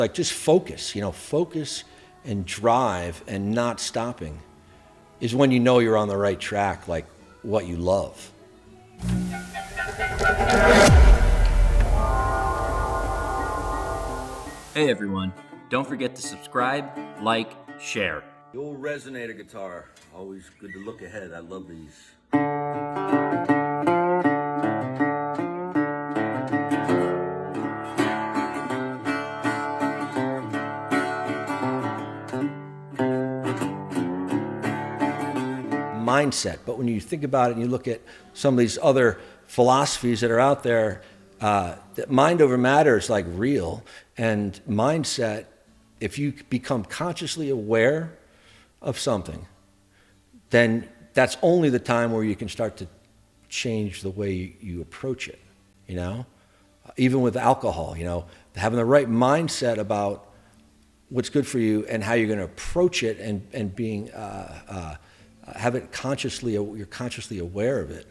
Like just focus, focus and drive and not stopping is when you know you're on the right track, like what you love. Hey everyone, don't forget to subscribe, like, share. The old resonator guitar, always good to look ahead. I love these. Mindset, but when you think about it and you look at some of these other philosophies that are out there, that mind over matter is like real, and mindset, if you become consciously aware of something, then that's only the time where you can start to change the way you approach it, even with alcohol, having the right mindset about what's good for you and how you're going to approach it, and being have it you're consciously aware of it,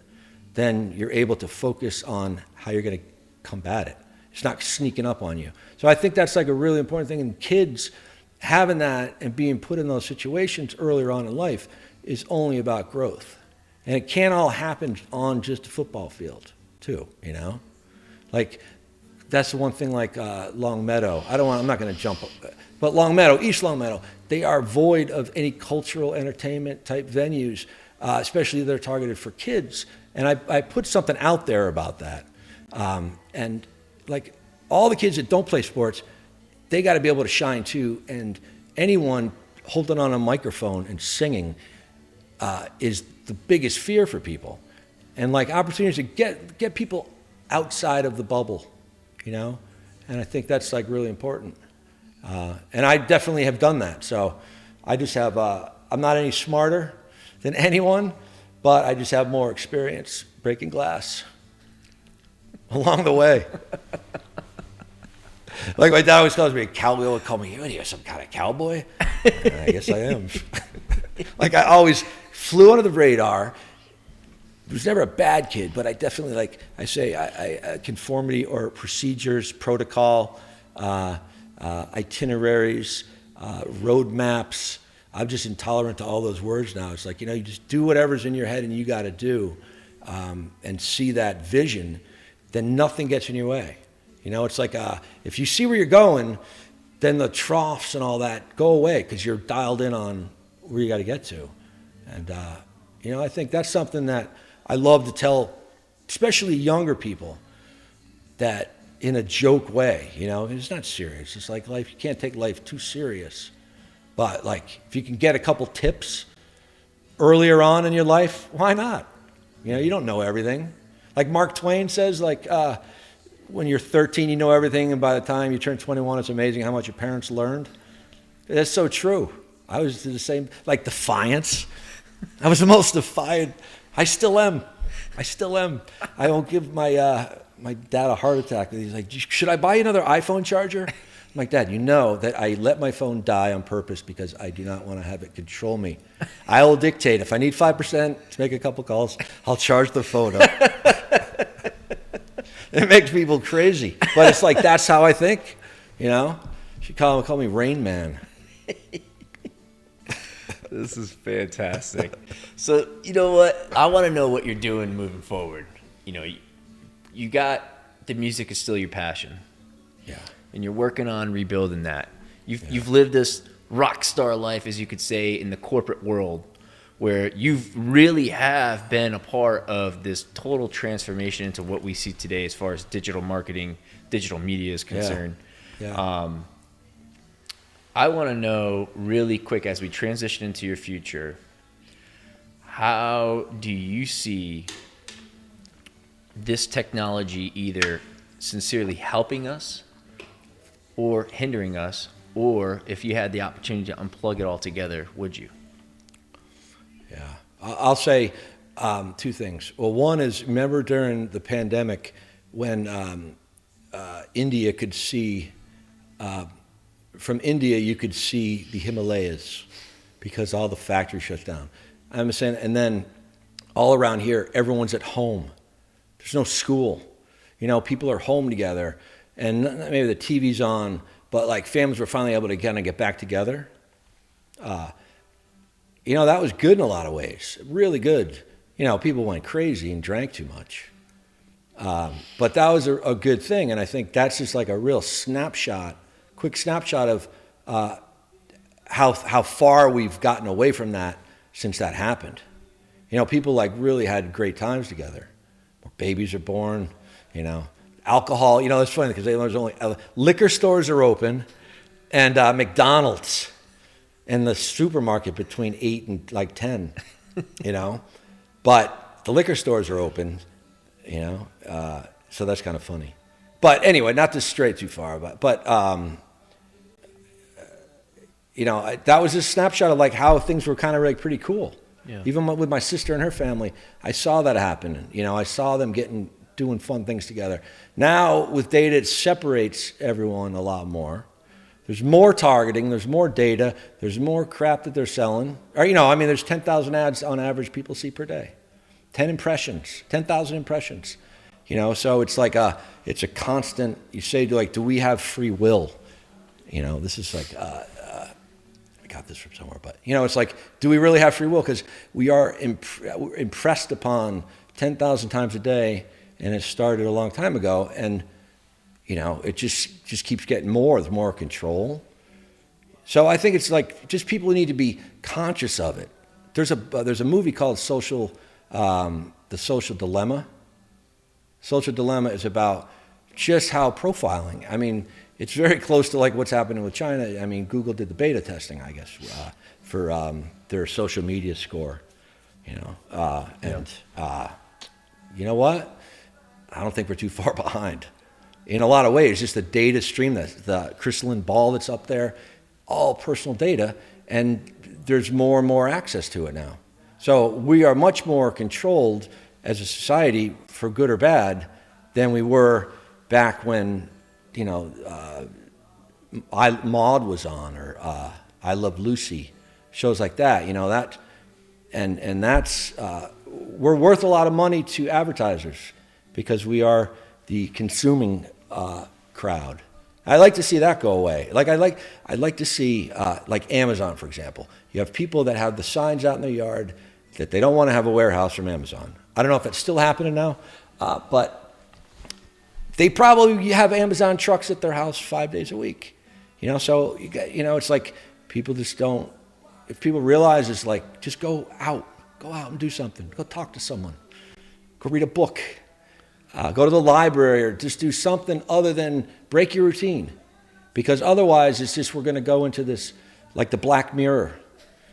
then you're able to focus on how you're going to combat it. It's not sneaking up on you. So I think that's like a really important thing. And kids having that and being put in those situations earlier on in life is only about growth. And it can't all happen on just a football field too, Like that's the one thing, like Longmeadow. I'm not going to jump up, but Longmeadow, East Longmeadow, they are void of any cultural entertainment type venues, especially they're targeted for kids. And I put something out there about that. And like all the kids that don't play sports, they got to be able to shine too. And anyone holding on a microphone and singing is the biggest fear for people. And like opportunities to get people outside of the bubble, And I think that's like really important. And I definitely have done that. So I just have, I'm not any smarter than anyone, but I just have more experience breaking glass along the way. Like my dad always calls me a cowboy. He would call me, what are you, some kind of cowboy? I guess I am. Like I always flew under the radar. I was never a bad kid, but I definitely, like I say, I conformity or procedures, protocol, itineraries, road maps. I'm just intolerant to all those words now. It's like, you just do whatever's in your head and you got to do, and see that vision, then nothing gets in your way. It's like if you see where you're going, then the troughs and all that go away because you're dialed in on where you got to get to. And, I think that's something that I love to tell, especially younger people, that in a joke way, it's not serious. It's like life, you can't take life too serious. But like, if you can get a couple tips earlier on in your life, why not? You don't know everything. Like Mark Twain says, like, when you're 13, you know everything, and by the time you turn 21, it's amazing how much your parents learned. That's so true. I was the same, like defiance. I was the most defiant. I still am. I won't give my dad a heart attack. He's like, should I buy you another iPhone charger? I'm like, Dad, you know that I let my phone die on purpose because I do not want to have it control me. I will dictate. If I need 5% to make a couple calls, I'll charge the phone up. It makes people crazy. But it's like, that's how I think, She call me Rain Man. This is fantastic. So, you know what? I want to know what you're doing moving forward. You got the music is still your passion. Yeah. And you're working on rebuilding that. You've lived this rock star life, as you could say, in the corporate world, where you really have been a part of this total transformation into what we see today as far as digital marketing, digital media is concerned. Yeah. I want to know really quick, as we transition into your future, how do you see this technology either sincerely helping us or hindering us, or if you had the opportunity to unplug it altogether, would you? Yeah, I'll say two things. Well, one is, remember during the pandemic when India could see, from India you could see the Himalayas because all the factories shut down. I'm saying, and then all around here, everyone's at home. There's no school. People are home together, and maybe the TV's on, but like families were finally able to kind of get back together. You know, that was good in a lot of ways, really good. You know, people went crazy and drank too much. But that was a good thing, and I think that's just like a real quick snapshot of how far we've gotten away from that since that happened. You know, people like really had great times together. Babies are born, you know. Alcohol, you know, it's funny because there's only liquor stores are open, and McDonald's and the supermarket between 8 and like 10, you know. But the liquor stores are open, you know, so that's kind of funny. But anyway, not to stray too far, but you know, that was a snapshot of like how things were kind of like pretty cool. Yeah. Even with my sister and her family, I saw that happen. You know, I saw them doing fun things together. Now with data, it separates everyone a lot more. There's more targeting, there's more data, there's more crap that they're selling. Or, you know, I mean, there's 10,000 ads on average people see per day. 10,000 impressions. You know, so it's like it's a constant, you say, like, do we have free will? You know, this is like, I got this from somewhere, but, you know, it's like, do we really have free will? Because we are impressed upon 10,000 times a day, and it started a long time ago, and, you know, it just keeps getting more. There's more control. So I think it's like, just people need to be conscious of it. There's a movie called The Social Dilemma. Social Dilemma is about just how profiling. I mean, it's very close to like what's happening with China. I mean, Google did the beta testing, I guess, for their social media score. You know, you know what? I don't think we're too far behind. In a lot of ways, just the data stream, the crystalline ball that's up there, all personal data, and there's more and more access to it now. So we are much more controlled as a society, for good or bad, than we were back when, you know, Maude was on, or I Love Lucy, shows like that. You know that, and that's we're worth a lot of money to advertisers because we are the consuming crowd. I like to see that go away. Like I'd like to see like Amazon, for example. You have people that have the signs out in their yard that they don't want to have a warehouse from Amazon. I don't know if that's still happening now, but they probably have Amazon trucks at their house 5 days a week. You know, so you know, it's like people just don't. If people realize it's like, just go out and do something. Go talk to someone. Go read a book. Go to the library, or just do something other than break your routine. Because otherwise, it's just, we're going to go into this, like the Black Mirror.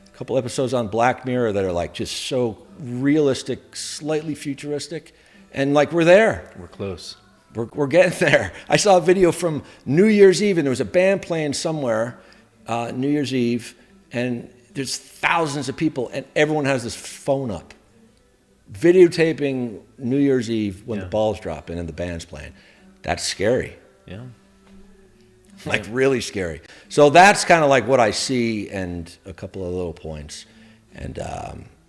A couple episodes on Black Mirror that are like just so realistic, slightly futuristic. And like, we're there. We're close. We're getting there. I saw a video from New Year's Eve, and there was a band playing somewhere, New Year's Eve, and there's thousands of people, and everyone has this phone up, videotaping New Year's Eve when the balls drop in and the band's playing. That's scary. Yeah. Like really scary. So that's kind of like what I see, and a couple of little points, and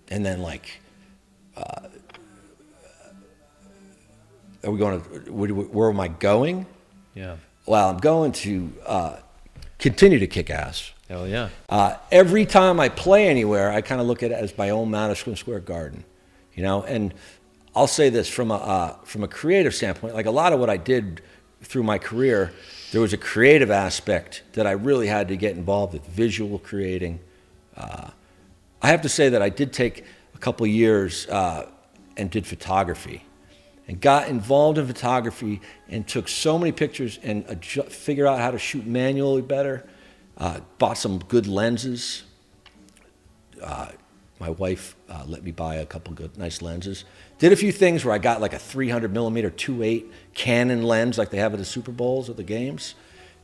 then like, are we going to? Where am I going? Yeah. Well, I'm going to continue to kick ass. Hell yeah. Every time I play anywhere, I kind of look at it as my own Madison Square Garden, you know. And I'll say this from a creative standpoint, like a lot of what I did through my career, there was a creative aspect that I really had to get involved with, visual creating. I have to say that I did take a couple of years and did photography, and got involved in photography and took so many pictures and figured out how to shoot manually better. Bought some good lenses. My wife let me buy a couple good, nice lenses. Did a few things where I got like a 300 millimeter 2.8 Canon lens like they have at the Super Bowls or the games.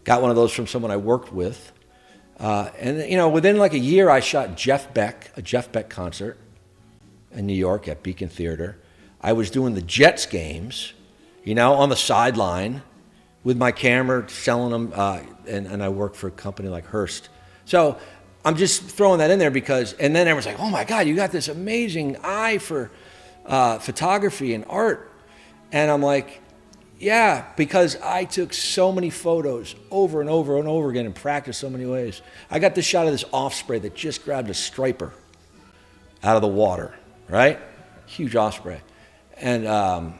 Got one of those from someone I worked with. And, you know, within like a year, I shot a Jeff Beck concert in New York at Beacon Theater. I was doing the Jets games, you know, on the sideline with my camera, selling them, and I worked for a company like Hearst. So I'm just throwing that in there because, and then everyone's like, oh my God, you got this amazing eye for photography and art. And I'm like, Yeah, because I took so many photos over and over and over again and practiced so many ways. I got this shot of this osprey that just grabbed a striper out of the water, right? Huge osprey. And I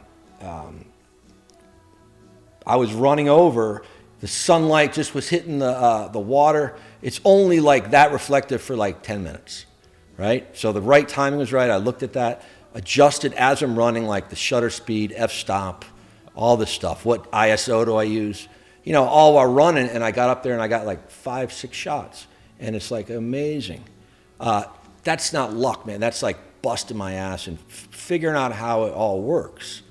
was running over. The sunlight just was hitting the water. It's only like that reflective for like 10 minutes, right? So the right timing was right. I looked at that, adjusted as I'm running, like the shutter speed, f-stop, all this stuff. What ISO do I use? You know, all while running, and I got up there and I got like 5, 6 shots. And it's like amazing. That's not luck, man. That's like busting my ass and figuring out how it all works.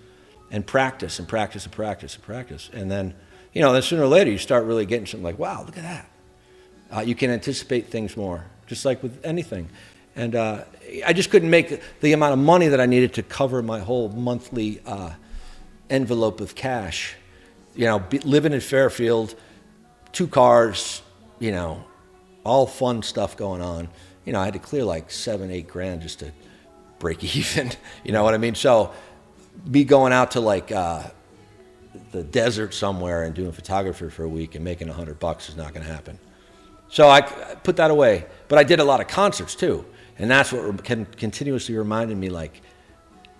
And practice and practice and practice and practice. And then, you know, then sooner or later you start really getting something like, wow, look at that. You can anticipate things more, just like with anything. And I just couldn't make the amount of money that I needed to cover my whole monthly envelope of cash. You know, living in Fairfield, 2 cars, you know, all fun stuff going on. You know, I had to clear like $7-8 grand just to break even. You know what I mean? So be going out to like the desert somewhere and doing photography for a week and making $100 is not going to happen. So I put that away. But I did a lot of concerts too. And that's what continuously reminded me, like,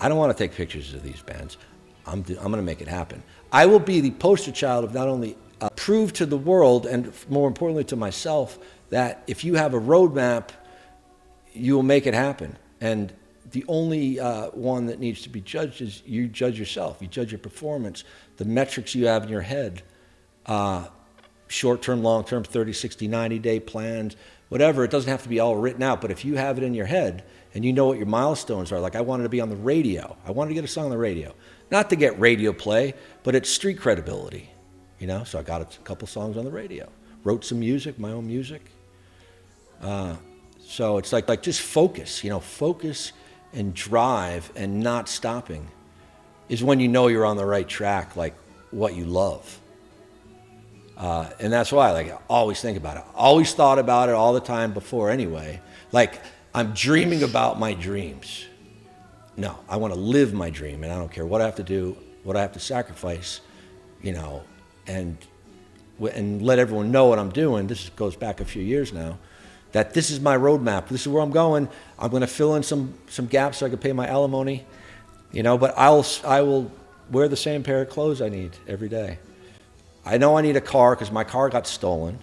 I don't want to take pictures of these bands. I'm going to make it happen. I will be the poster child of not only prove to the world and more importantly to myself that if you have a roadmap, you will make it happen. And the only one that needs to be judged is you judge yourself. You judge your performance, the metrics you have in your head, short-term, long-term, 30, 60, 90-day plans, whatever. It doesn't have to be all written out, but if you have it in your head and you know what your milestones are, like I wanted to be on the radio. I wanted to get a song on the radio. Not to get radio play, but it's street credibility, you know? So I got a couple songs on the radio. Wrote some music, my own music. So it's like just focus, you know, focus and drive and not stopping is when you know you're on the right track, like what you love. And that's why, like, I always think about it. Always thought about it all the time before anyway. Like, I'm dreaming about my dreams. No, I want to live my dream, and I don't care what I have to do, what I have to sacrifice, you know, and let everyone know what I'm doing. This goes back a few years now. That this is my roadmap. This is where I'm going. I'm going to fill in some gaps so I can pay my alimony, you know. But I will wear the same pair of clothes I need every day. I know I need a car because my car got stolen.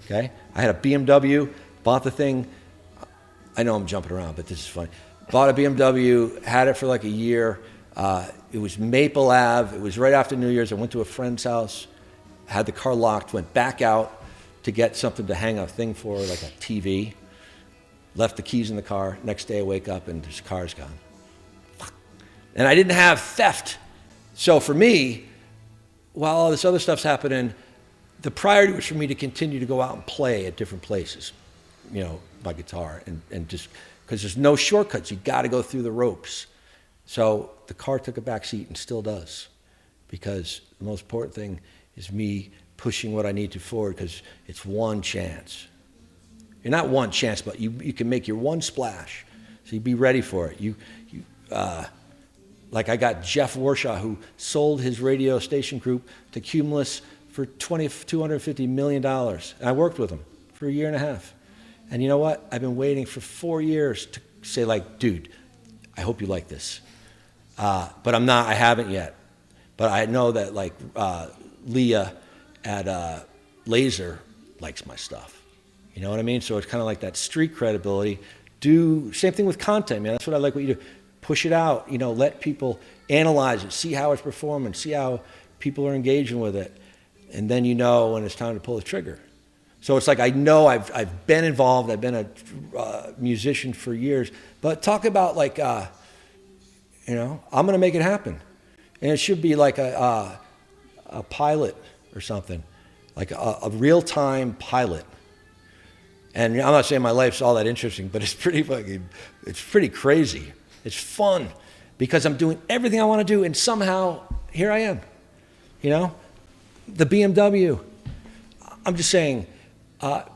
Okay, I had a BMW. Bought the thing. I know I'm jumping around, but this is funny. Bought a BMW. Had it for like a year. It was Maple Ave. It was right after New Year's. I went to a friend's house. Had the car locked. Went back out to get something to hang a thing for, like a TV. Left the keys in the car. Next day I wake up and this car's gone. Fuck. And I didn't have theft. So for me, while all this other stuff's happening, the priority was for me to continue to go out and play at different places, you know, my guitar. And just, because there's no shortcuts. You got to go through the ropes. So the car took a back seat and still does. Because the most important thing is me pushing what I need to forward, because it's one chance. You're not one chance, but you can make your one splash. So you be ready for it. Like I got Jeff Warshaw, who sold his radio station group to Cumulus for $250 million. And I worked with him for a year and a half. And you know what? I've been waiting for 4 years to say, like, dude, I hope you like this. But I haven't yet. But I know that, like, Leah at Laser likes my stuff. You know what I mean? So it's kind of like that street credibility. Same thing with content, man. That's what I like what you do. Push it out, you know, let people analyze it, see how it's performing, see how people are engaging with it. And then you know when it's time to pull the trigger. So it's like, I know I've been involved, I've been a musician for years, but talk about like, you know, I'm going to make it happen. And it should be like a pilot or something, like a real-time pilot. And I'm not saying my life's all that interesting, but it's pretty crazy. It's fun because I'm doing everything I want to do, and somehow here I am. You know, the BMW. I'm just saying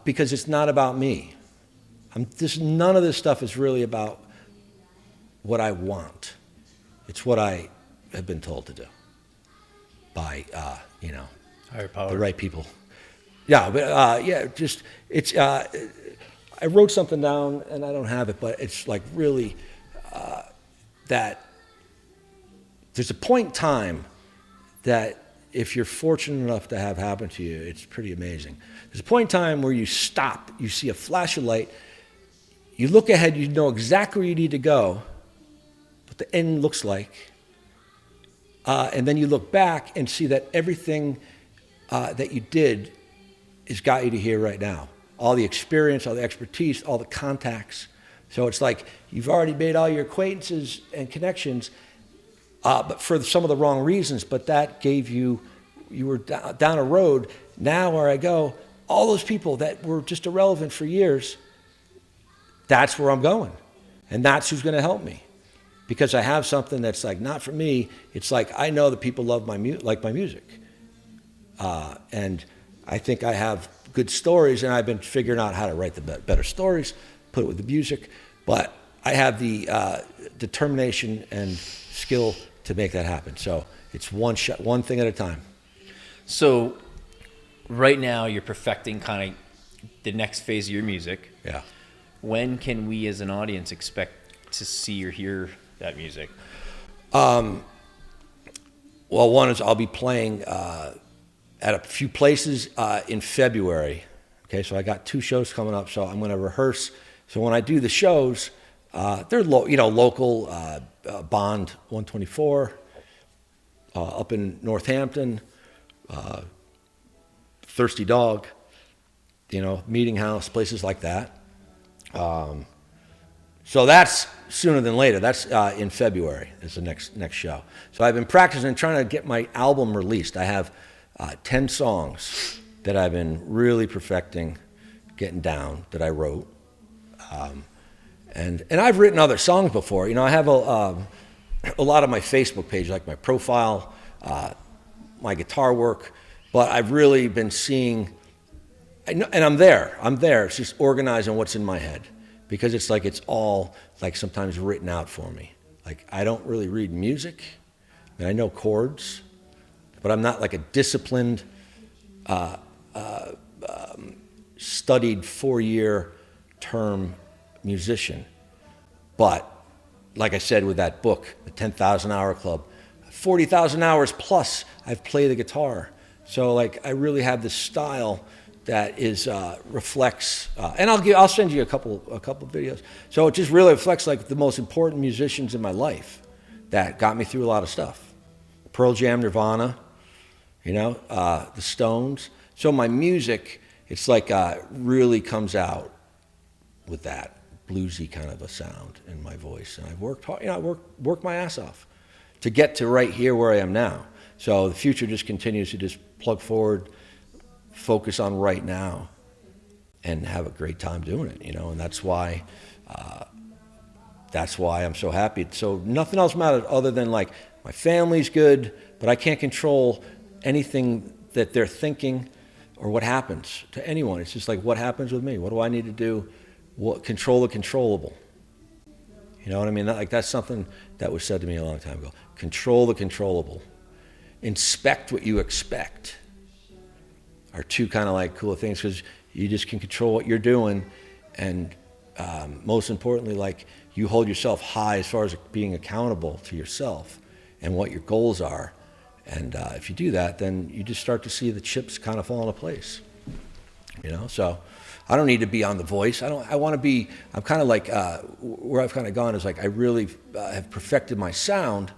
because it's not about me. None of this stuff is really about what I want. It's what I have been told to do. by, Higher power. the right people. Yeah, but just it's. I wrote something down, and I don't have it, but it's like really that there's a point in time that if you're fortunate enough to have happen to you, it's pretty amazing. There's a point in time where you stop, you see a flash of light, you look ahead, you know exactly where you need to go, what the end looks like, and then you look back and see that everything that you did has got you to here right now. All the experience, all the expertise, all the contacts. So it's like you've already made all your acquaintances and connections, but for some of the wrong reasons. But that gave you were down a road. Now where I go, all those people that were just irrelevant for years, that's where I'm going. And that's who's going to help me. Because I have something that's like not for me. It's like I know that people love my music. And I think I have good stories, and I've been figuring out how to write the better stories, put it with the music. But I have the determination and skill to make that happen. So it's one thing at a time. So right now you're perfecting kind of the next phase of your music. Yeah. When can we as an audience expect to see or hear that music? Well, one is I'll be playing at a few places in February. Okay, so I got 2 shows coming up, so I'm going to rehearse. So when I do the shows, they're local, Bond 124, up in Northampton, Thirsty Dog, Meeting House, places like that. So that's sooner than later. That's in February is the next show. So I've been practicing trying to get my album released. I have 10 songs that I've been really perfecting, getting down, that I wrote. And I've written other songs before. I have a lot of my Facebook page, like my profile, my guitar work, but I've really been seeing, and I'm there. It's just organizing what's in my head, because it's like it's all like sometimes written out for me. Like I don't really read music, and I know chords, but I'm not like a disciplined, studied 4-year term musician. But like I said with that book, the 10,000 Hour Club, 40,000 hours plus I've played the guitar. So like I really have this style that is reflects, and I'll send you a couple videos. So it just really reflects like the most important musicians in my life that got me through a lot of stuff. Pearl Jam, Nirvana, the Stones. So my music, it's like really comes out with that bluesy kind of a sound in my voice, and I've worked hard. I worked my ass off to get to right here where I am now. So the future just continues to just plug forward, focus on right now, and have a great time doing it. And that's why I'm so happy. So nothing else matters other than like my family's good, but I can't control anything that they're thinking or what happens to anyone. It's just like what happens with me. What do I need to do? Control the controllable. You know what I mean? That's something that was said to me a long time ago. Control the controllable. Inspect what you expect are 2 kind of like cool things, because you just can control what you're doing, and most importantly, like you hold yourself high as far as being accountable to yourself and what your goals are. And if you do that, then you just start to see the chips kind of fall into place. So I don't need to be on The Voice. I want to be. I'm kind of like where I've kind of gone is like I really have perfected my sound,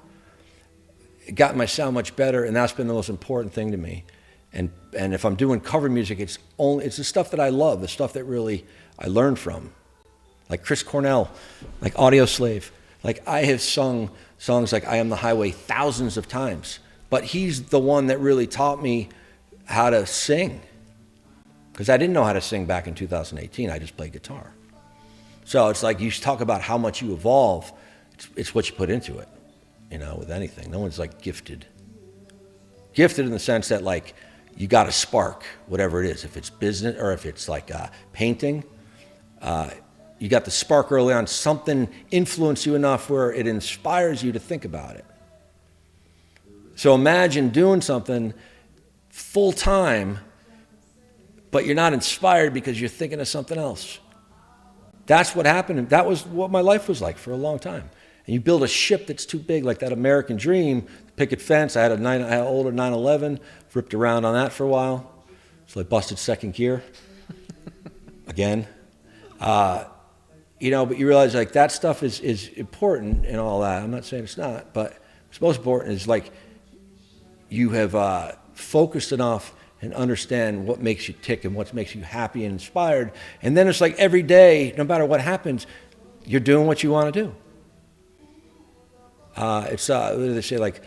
gotten my sound much better, and that's been the most important thing to me. And if I'm doing cover music, it's the stuff that I love, the stuff that really I learned from, like Chris Cornell, like Audio Slave. Like I have sung songs like I Am the Highway thousands of times, but he's the one that really taught me how to sing, because I didn't know how to sing back in 2018. I just played guitar. So it's like you talk about how much you evolve. It's what you put into it, with anything. No one's like gifted. Gifted in the sense that like you got a spark, whatever it is. If it's business or if it's like painting, you got the spark early on. Something influenced you enough where it inspires you to think about it. So imagine doing something full time, but you're not inspired because you're thinking of something else. That's what happened. That was what my life was like for a long time. And you build a ship that's too big, like that American dream, picket fence. I had an older 911, ripped around on that for a while. So I busted second gear again. You know, but you realize like that stuff is important and all that. I'm not saying it's not, but what's most important is like you have focused enough and understand what makes you tick and what makes you happy and inspired. And then it's like every day, no matter what happens, you're doing what you want to do. It's what do they say, like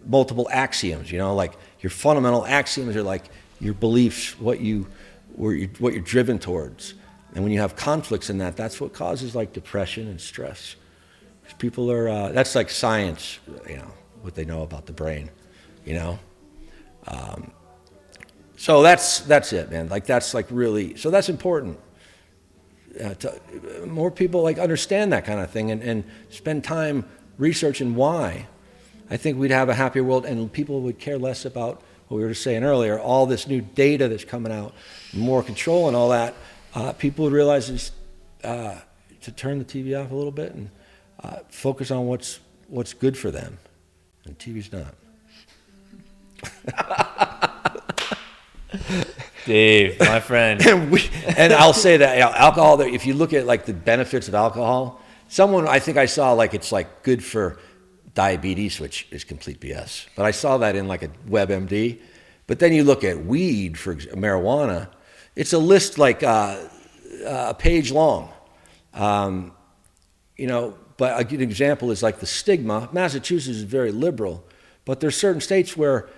multiple axioms, you know, like your fundamental axioms are like your beliefs, what you're driven towards. And when you have conflicts in that, that's what causes like depression and stress. 'Cause people are, that's like science, you know, what they know about the brain, you know. So that's it, man. Like that's like really, so that's important. More people like understand that kind of thing and spend time researching why. I think we'd have a happier world and people would care less about what we were just saying earlier, all this new data that's coming out, more control and all that. People would realize to turn the TV off a little bit and focus on what's good for them, and TV's not. Dave, my friend. And I'll say that, you know, alcohol, if you look at like the benefits of alcohol, I think I saw like it's like good for diabetes, which is complete BS. But I saw that in like a WebMD. But then you look at weed, for marijuana, it's a list like a page long. You know, but a good example is like the stigma. Massachusetts is very liberal, but there's certain states where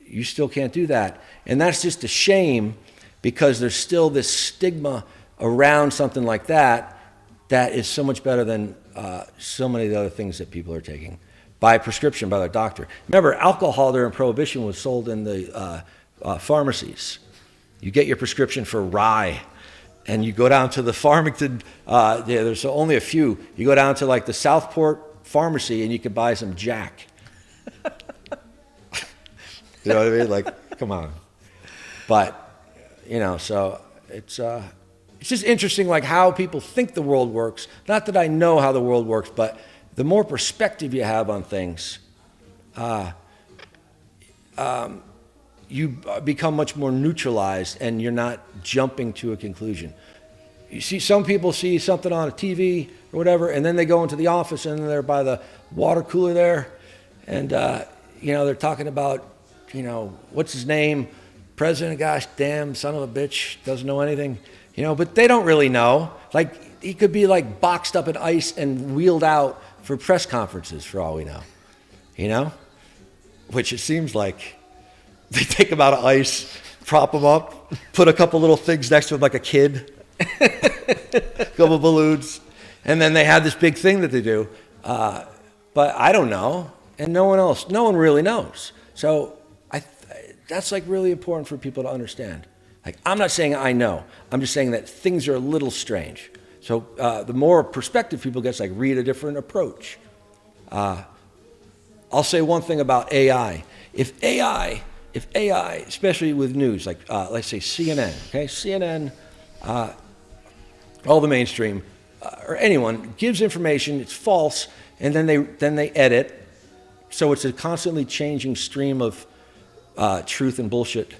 you still can't do that. And that's just a shame because there's still this stigma around something like that that is so much better than so many of the other things that people are taking by prescription, by their doctor. Remember, alcohol during Prohibition was sold in the pharmacies. You get your prescription for rye, and you go down to the Farmington, there's only a few. You go down to like the Southport pharmacy and you can buy some Jack. You know what I mean? Like, come on. But, you know, so it's just interesting, like how people think the world works. Not that I know how the world works, but the more perspective you have on things, you become much more neutralized, and you're not jumping to a conclusion. You see, some people see something on a TV or whatever, and then they go into the office, and they're by the water cooler there, and you know, they're talking about, you know, what's his name? President, gosh damn, son of a bitch, doesn't know anything. You know, but they don't really know. Like, he could be like boxed up in ice and wheeled out for press conferences for all we know. You know? Which it seems like they take him out of ice, prop him up, put a couple little things next to him like a kid, a couple balloons, and then they have this big thing that they do. But I don't know, and no one really knows. So that's like really important for people to understand. Like, I'm not saying I know. I'm just saying that things are a little strange. So the more perspective people get, like read a different approach. I'll say one thing about AI. If AI, especially with news, like let's say CNN, okay? CNN, all the mainstream, or anyone gives information, it's false, and then they edit. So it's a constantly changing stream of truth and bullshit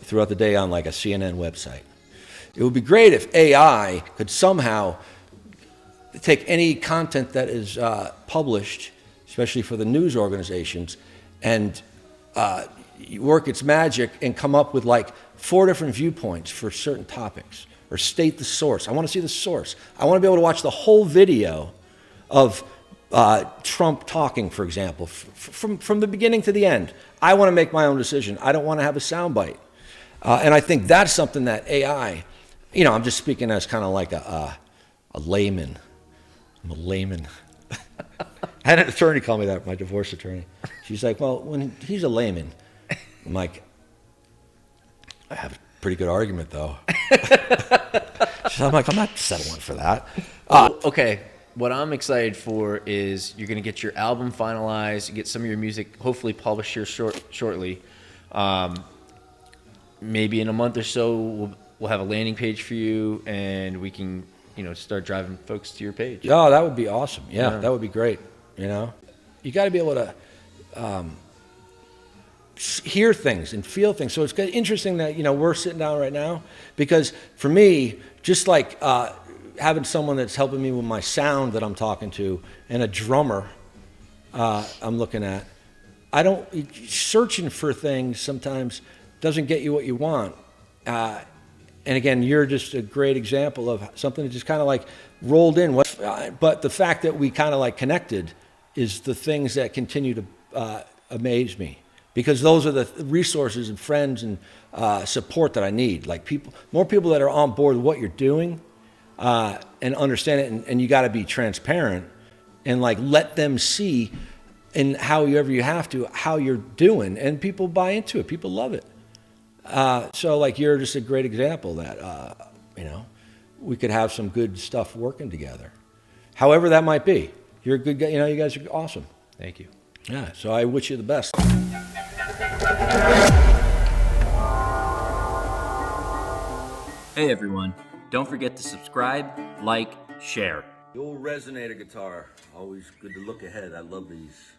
throughout the day on like a CNN website. It would be great if AI could somehow take any content that is published, especially for the news organizations, and work its magic and come up with like 4 different viewpoints for certain topics, or state the source. I want to see the source. I want to be able to watch the whole video of Trump talking, for example, from the beginning to the end. I want to make my own decision. I don't want to have a soundbite. And I think that's something that AI, you know, I'm just speaking as kind of like a layman. I'm a layman. I had an attorney call me that, my divorce attorney. She's like, well, when he's a layman, I'm like, I have a pretty good argument, though. I'm like, I'm not settling for that. Okay, what I'm excited for is you're going to get your album finalized, get some of your music hopefully published here shortly. Maybe in a month or so, we'll have a landing page for you, and we can, start driving folks to your page. Oh, that would be awesome. Yeah, that would be great. You got to be able to hear things and feel things. So it's interesting that, we're sitting down right now, because for me, just like having someone that's helping me with my sound that I'm talking to, and a drummer I'm looking at, searching for things sometimes doesn't get you what you want. And again, you're just a great example of something that just kind of like rolled in. But the fact that we kind of like connected is the things that continue to amaze me, because those are the resources and friends and support that I need. Like more people that are on board with what you're doing and understand it. And you got to be transparent and like let them see in however you have to, how you're doing, and people buy into it. People love it. So like you're just a great example that, we could have some good stuff working together. However that might be. You're a good guy. You guys are awesome. Thank you. Yeah. So I wish you the best. Hey everyone, don't forget to subscribe, like, share. The old resonator guitar. Always good to look ahead. I love these.